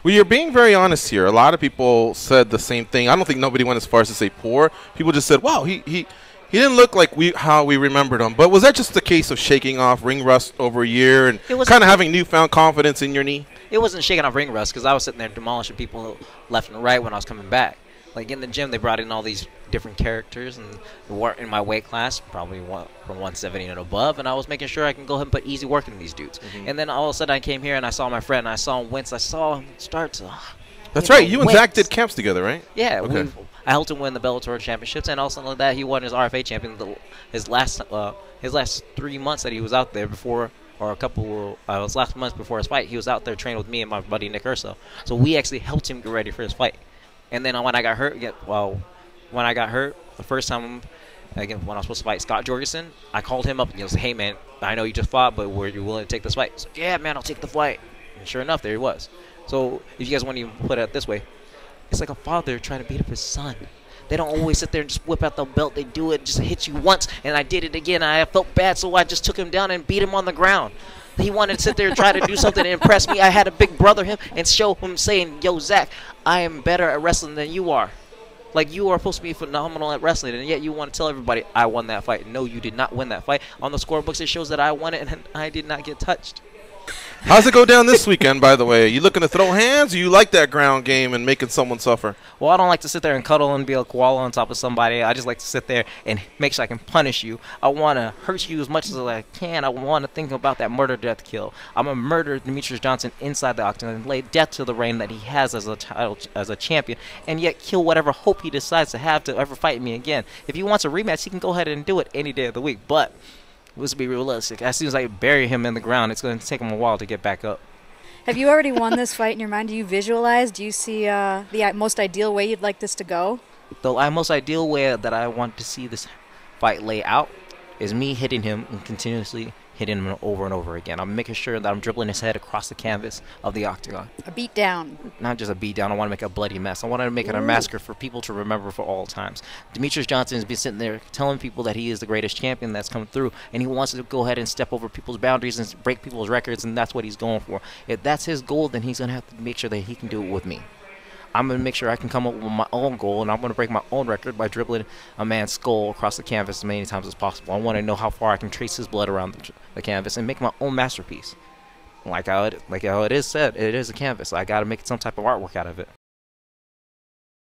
Well, you're being very honest here. A lot of people said the same thing. I don't think nobody went as far as to say poor. People just said, "Wow, he didn't look like how we remembered him." But was that just a case of shaking off ring rust over a year and kind of having newfound confidence in your knee? It wasn't shaking off ring rust because I was sitting there demolishing people left and right when I was coming back. Like in the gym, they brought in all these different characters and were in my weight class, probably from 170 and above, and I was making sure I can go ahead and put easy work in these dudes. And then all of a sudden I came here and I saw my friend and I saw him wince. I saw him start to. That's right. You and Zach did camps together, right? Yeah. Okay. I helped him win the Bellator championships, and also like that he won his RFA champion his last 3 months that he was out there before. Or his last month before his fight, he was out there training with me and my buddy Nick Urso. So we actually helped him get ready for his fight. And then when I got hurt, the first time, again, when I was supposed to fight Scott Jorgensen, I called him up and said, "Hey man, I know you just fought, but were you willing to take this fight?" He's like, "Yeah man, I'll take the fight." And sure enough, there he was. So if you guys want to put it this way, it's like a father trying to beat up his son. They don't always sit there and just whip out the belt. They do it, just hit you once, and I did it again. I felt bad, so I just took him down and beat him on the ground. He wanted to sit there and try to do something to impress me. I had to big brother him and show him saying, "Yo, Zach, I am better at wrestling than you are. Like, you are supposed to be phenomenal at wrestling, and yet you want to tell everybody I won that fight." No, you did not win that fight. On the scorebooks, it shows that I won it, and I did not get touched. How's it go down this weekend, by the way? Are you looking to throw hands, or you like that ground game and making someone suffer? Well, I don't like to sit there and cuddle and be a koala on top of somebody. I just like to sit there and make sure I can punish you. I want to hurt you as much as I can. I want to think about that murder, death, kill. I'm going to murder Demetrius Johnson inside the octagon and lay death to the reign that he has as a champion, and yet kill whatever hope he decides to have to ever fight me again. If he wants a rematch, he can go ahead and do it any day of the week. But let's be realistic. As soon as I bury him in the ground, it's going to take him a while to get back up. Have you already won this fight in your mind? Do you visualize? Do you see the most ideal way you'd like this to go? The most ideal way that I want to see this fight lay out is me hitting him and continuously hitting him over and over again. I'm making sure that I'm dribbling his head across the canvas of the octagon. A beat down. Not just a beat down. I want to make a bloody mess. I want to make it a massacre for people to remember for all times. Demetrius Johnson has been sitting there telling people that he is the greatest champion that's come through, and he wants to go ahead and step over people's boundaries and break people's records, and that's what he's going for. If that's his goal, then he's going to have to make sure that he can do it with me. I'm going to make sure I can come up with my own goal, and I'm going to break my own record by dribbling a man's skull across the canvas as many times as possible. I want to know how far I can trace his blood around the canvas and make my own masterpiece. Like how it is said, it is a canvas. I got to make some type of artwork out of it.